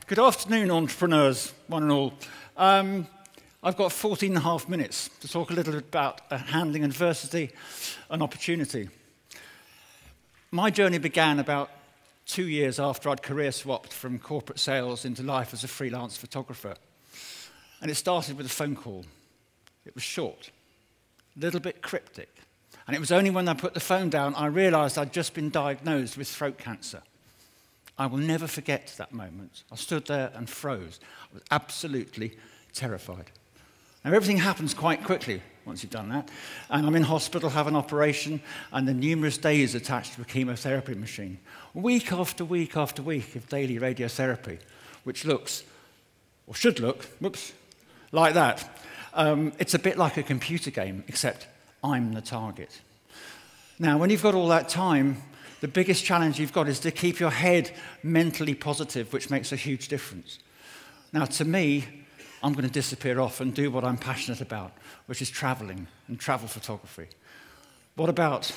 Good afternoon, entrepreneurs, one and all. I've got 14 and a half minutes to talk a little bit about handling adversity and opportunity. My journey began about 2 years after I'd career swapped from corporate sales into life as a freelance photographer. And it started with a phone call. It was short, a little bit cryptic. And it was only when I put the phone down I realized I'd just been diagnosed with throat cancer. I will never forget that moment. I stood there and froze. I was absolutely terrified. Now, everything happens quite quickly once you've done that. And I'm in hospital, have an operation, and the numerous days attached to a chemotherapy machine. Week after week after week of daily radiotherapy, which looks, or should look, whoops, like that. It's a bit like a computer game, except I'm the target. Now, when you've got all that time, the biggest challenge you've got is to keep your head mentally positive, which makes a huge difference. Now, to me, I'm going to disappear off and do what I'm passionate about, which is traveling and travel photography. What about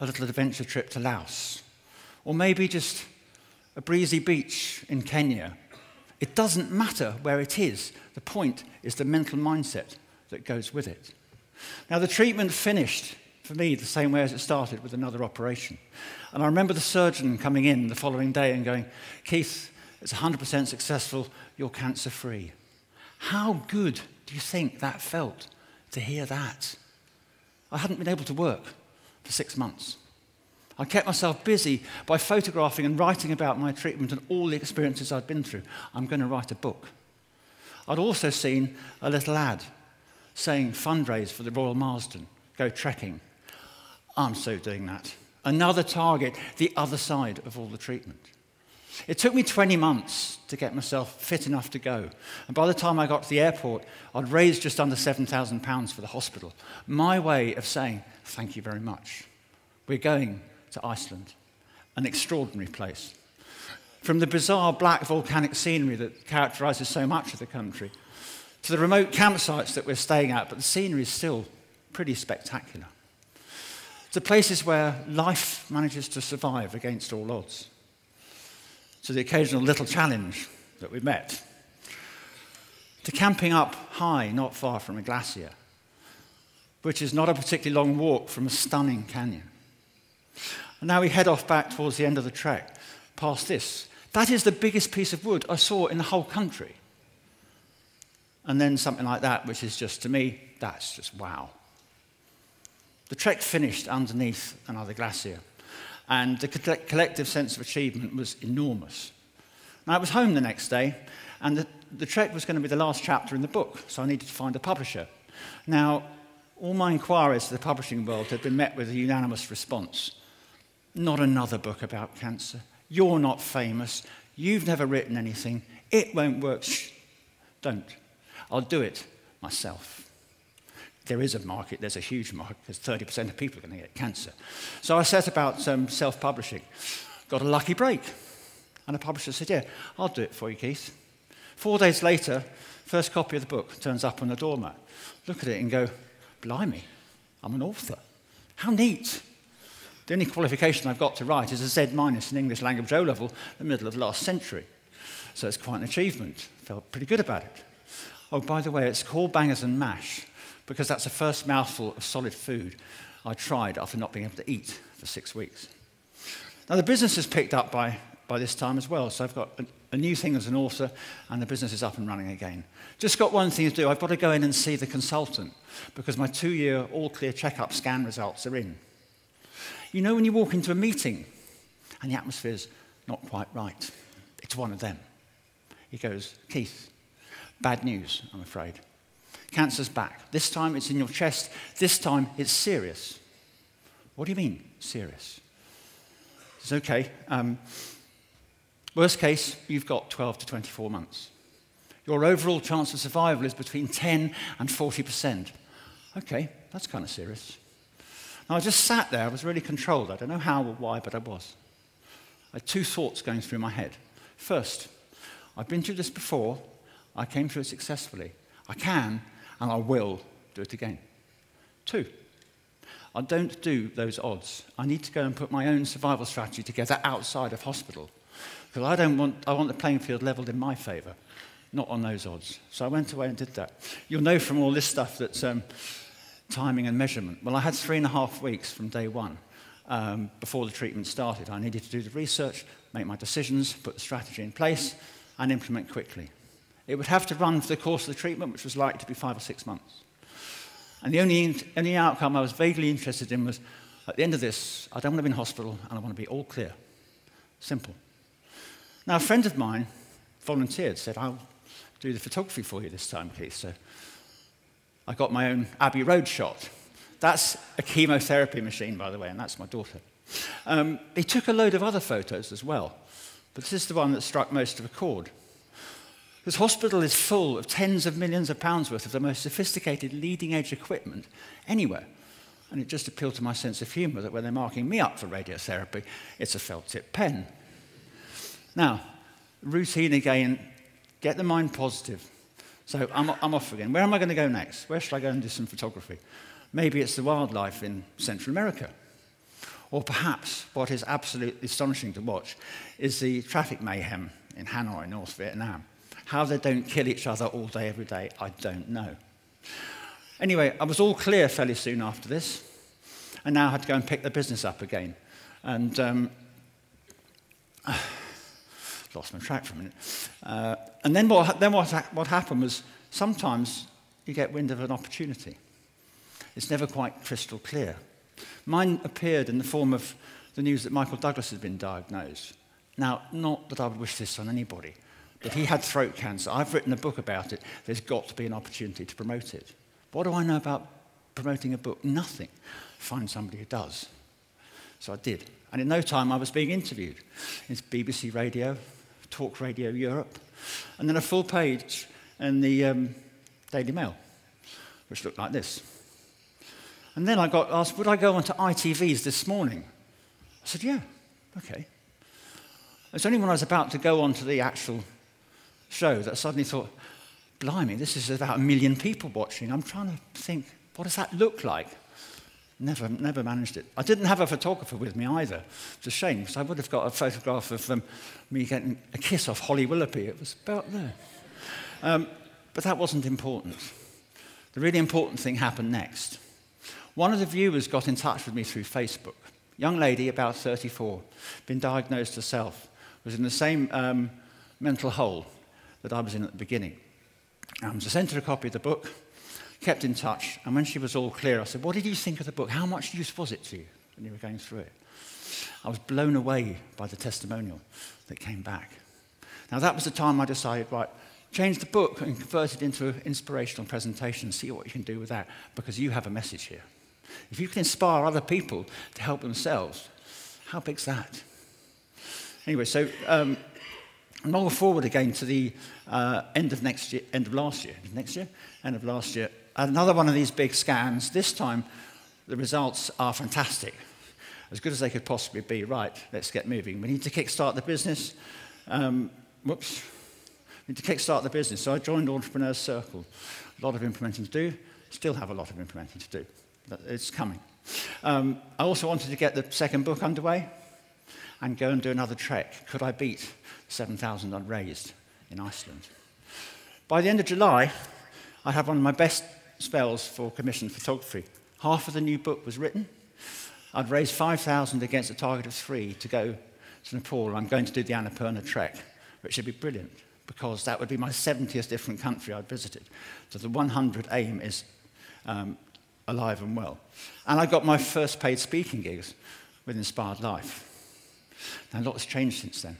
a little adventure trip to Laos? Or maybe just a breezy beach in Kenya? It doesn't matter where it is. The point is the mental mindset that goes with it. Now, the treatment finished, for me, the same way as it started, with another operation. And I remember the surgeon coming in the following day and going, "Keith, it's 100% successful, you're cancer-free." How good do you think that felt to hear that? I hadn't been able to work for 6 months. I kept myself busy by photographing and writing about my treatment and all the experiences I'd been through. I'm going to write a book. I'd also seen a little ad saying fundraise for the Royal Marsden, go trekking. I'm so doing that. Another target, the other side of all the treatment. It took me 20 months to get myself fit enough to go. And by the time I got to the airport, I'd raised just under £7,000 for the hospital. My way of saying, thank you very much. We're going to Iceland, an extraordinary place. From the bizarre black volcanic scenery that characterizes so much of the country, to the remote campsites that we're staying at, but the scenery is still pretty spectacular. To places where life manages to survive against all odds. To the occasional little challenge that we met. To camping up high, not far from a glacier, which is not a particularly long walk from a stunning canyon. And now we head off back towards the end of the trek, past this. That is the biggest piece of wood I saw in the whole country. And then something like that, which is just, to me, that's just wow. The trek finished underneath another glacier, and the collective sense of achievement was enormous. Now, I was home the next day, and the trek was going to be the last chapter in the book, so I needed to find a publisher. Now, all my inquiries to the publishing world had been met with a unanimous response. Not another book about cancer. You're not famous. You've never written anything. It won't work. Shh, don't. I'll do it myself. There is a market, there's a huge market, because 30% of people are going to get cancer. So I set about self-publishing. Got a lucky break. And a publisher said, yeah, I'll do it for you, Keith. 4 days later, first copy of the book turns up on the doormat. Look at it and go, blimey, I'm an author. How neat. The only qualification I've got to write is a Z- in English language O-level, the middle of the last century. So it's quite an achievement. Felt pretty good about it. Oh, by the way, it's called bangers and mash because that's the first mouthful of solid food I tried after not being able to eat for 6 weeks. Now, the business has picked up by this time as well, so I've got a new thing as an author, and the business is up and running again. Just got one thing to do. I've got to go in and see the consultant because my 2-year all-clear checkup scan results are in. You know when you walk into a meeting and the atmosphere's not quite right? It's one of them. He goes, Keith, bad news, I'm afraid. Cancer's back. This time it's in your chest. This time it's serious. What do you mean, serious? It's okay. Worst case, you've got 12 to 24 months. Your overall chance of survival is between 10 and 40%. Okay, that's kind of serious. Now, I just sat there. I was really controlled. I don't know how or why, but I was. I had 2 thoughts going through my head. First, I've been through this before. I came through it successfully. I can, and I will do it again. 2, I don't do those odds. I need to go and put my own survival strategy together outside of hospital. Because I want the playing field leveled in my favour, not on those odds. So I went away and did that. You'll know from all this stuff that timing and measurement. Well, I had 3.5 weeks from day one before the treatment started. I needed to do the research, make my decisions, put the strategy in place, and implement quickly. It would have to run for the course of the treatment, which was likely to be 5 or 6 months. And the only outcome I was vaguely interested in was, at the end of this, I don't want to be in hospital, and I want to be all clear. Simple. Now, a friend of mine volunteered, said, I'll do the photography for you this time, Keith. So I got my own Abbey Road shot. That's a chemotherapy machine, by the way, and that's my daughter. He took a load of other photos as well, but this is the one that struck most of a chord. This hospital is full of tens of millions of pounds worth of the most sophisticated leading-edge equipment anywhere. And it just appealed to my sense of humour that when they're marking me up for radiotherapy, it's a felt-tip pen. Now, routine again, get the mind positive. So I'm off again. Where am I going to go next? Where should I go and do some photography? Maybe it's the wildlife in Central America. Or perhaps what is absolutely astonishing to watch is the traffic mayhem in Hanoi, North Vietnam. How they don't kill each other all day, every day, I don't know. Anyway, I was all clear fairly soon after this, and now I had to go and pick the business up again. And lost my track for a minute. And then what happened was sometimes you get wind of an opportunity. It's never quite crystal clear. Mine appeared in the form of the news that Michael Douglas had been diagnosed. Now, not that I would wish this on anybody, but he had throat cancer. I've written a book about it. There's got to be an opportunity to promote it. What do I know about promoting a book? Nothing. Find somebody who does. So I did. And in no time, I was being interviewed. It's BBC Radio, Talk Radio Europe, and then a full page in the Daily Mail, which looked like this. And then I got asked, would I go on to ITV's This Morning? I said, yeah, okay. It's only when I was about to go on to the actual show that I suddenly thought, blimey, this is about 1 million people watching. I'm trying to think, what does that look like? Never managed it. I didn't have a photographer with me either. It's a shame, because I would have got a photograph of me getting a kiss off Holly Willoughby. It was about there. But that wasn't important. The really important thing happened next. One of the viewers got in touch with me through Facebook. Young lady, about 34, been diagnosed herself, was in the same mental hole that I was in at the beginning. So I sent her a copy of the book, kept in touch, and when she was all clear, I said, what did you think of the book? How much use was it to you when you were going through it? I was blown away by the testimonial that came back. Now, that was the time I decided, right, change the book and convert it into an inspirational presentation and see what you can do with that, because you have a message here. If you can inspire other people to help themselves, how big's that? Anyway, so I'm roll forward again to the end of last year. End of last year. I had another one of these big scans. This time, the results are fantastic. As good as they could possibly be. Right, let's get moving. We need to kickstart the business. We need to kickstart the business. So I joined Entrepreneurs Circle. A lot of implementing to do. Still have a lot of implementing to do. But it's coming. I also wanted to get the second book underway and go and do another trek. Could I beat 7,000 I'd raised in Iceland? By the end of July, I had one of my best spells for commissioned photography. Half of the new book was written. I'd raised 5,000 against a target of 3 to go to Nepal. I'm going to do the Annapurna trek, which should be brilliant, because that would be my 70th different country I'd visited. So the 100 aim is alive and well. And I got my first paid speaking gigs with Inspired Life. Now, a lot has changed since then.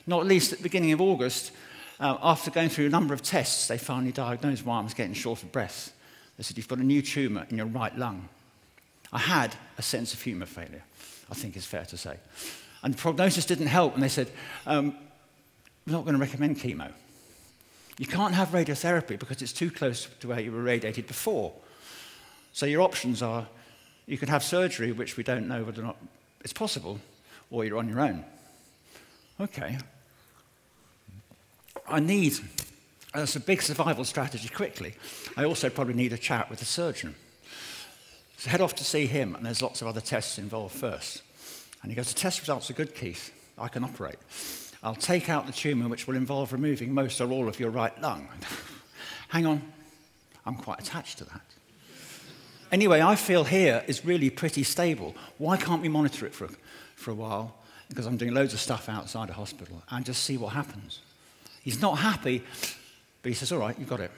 Not least at the beginning of August, after going through a number of tests, they finally diagnosed why I was getting short of breath. They said, you've got a new tumour in your right lung. I had a sense of humour failure, I think it's fair to say. And the prognosis didn't help, and they said, we're not going to recommend chemo. You can't have radiotherapy because it's too close to where you were radiated before. So your options are, you could have surgery, which we don't know whether or not it's possible, or you're on your own. Okay. I need, as a big survival strategy quickly, I also probably need a chat with the surgeon. So head off to see him, and there's lots of other tests involved first. And he goes, the test results are good, Keith. I can operate. I'll take out the tumour, which will involve removing most or all of your right lung. Hang on, I'm quite attached to that. Anyway, I feel here is really pretty stable. Why can't we monitor it for a while? Because I'm doing loads of stuff outside a hospital and just see what happens. He's not happy, but he says, all right, you've got it.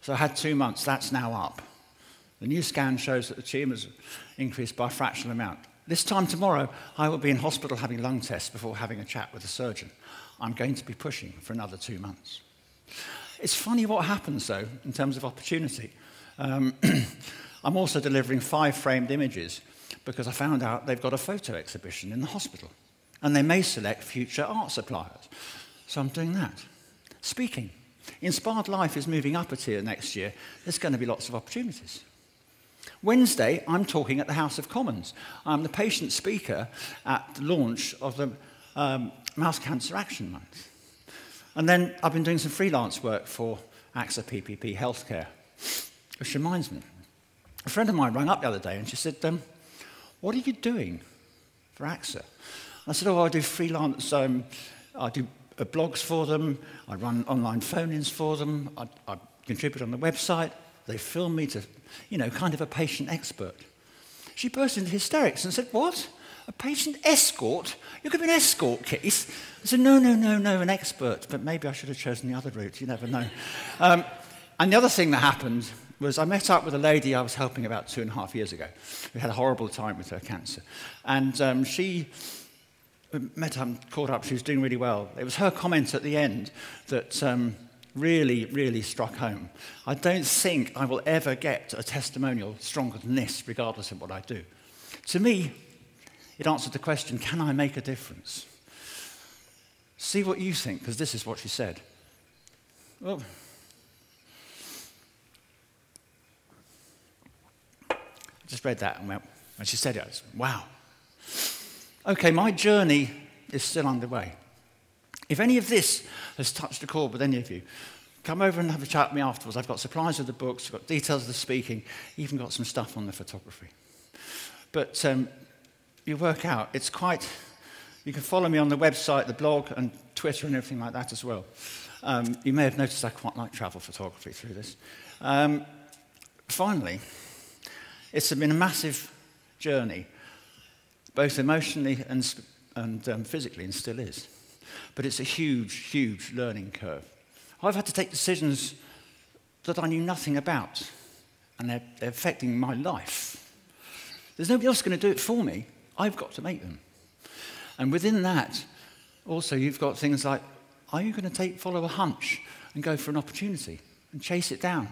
So I had 2 months, that's now up. The new scan shows that the tumour's increased by a fractional amount. This time tomorrow, I will be in hospital having lung tests before having a chat with the surgeon. I'm going to be pushing for another 2 months. It's funny what happens, though, in terms of opportunity. I'm also delivering 5 framed images because I found out they've got a photo exhibition in the hospital, and they may select future art suppliers. So I'm doing that. Speaking. Inspired Life is moving up a tier next year. There's going to be lots of opportunities. Wednesday, I'm talking at the House of Commons. I'm the patient speaker at the launch of the Mouse Cancer Action Month. And then I've been doing some freelance work for AXA PPP Healthcare, which reminds me. A friend of mine rang up the other day and she said, what are you doing for AXA? And I said, I do freelance, I do blogs for them, I run online phone-ins for them, I contribute on the website, they film me to, kind of a patient expert. She burst into hysterics and said, what? A patient escort? You're giving an escort, Keith? I said, no, an expert, but maybe I should have chosen the other route, you never know. And the other thing that happened was I met up with a lady I was helping about 2.5 years ago. We had a horrible time with her cancer. And she met up, caught up, she was doing really well. It was her comment at the end that really, really struck home. I don't think I will ever get a testimonial stronger than this, regardless of what I do. To me, it answered the question, can I make a difference? See what you think, because this is what she said. Well, I just read that and went, when she said it, I was, wow. Okay, my journey is still underway. If any of this has touched a chord with any of you, come over and have a chat with me afterwards. I've got supplies of the books, I've got details of the speaking, even got some stuff on the photography. But you work out, it's quite, you can follow me on the website, the blog, and Twitter and everything like that as well. You may have noticed I quite like travel photography through this. Finally, it's been a massive journey, both emotionally and physically, and still is. But it's a huge, huge learning curve. I've had to take decisions that I knew nothing about, and they're affecting my life. There's nobody else going to do it for me. I've got to make them. And within that, also, you've got things like, are you going to follow a hunch and go for an opportunity and chase it down?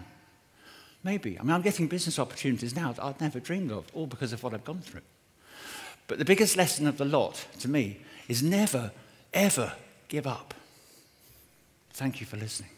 Maybe. I mean, I'm getting business opportunities now that I'd never dreamed of, all because of what I've gone through. But the biggest lesson of the lot, to me, is never, ever give up. Thank you for listening.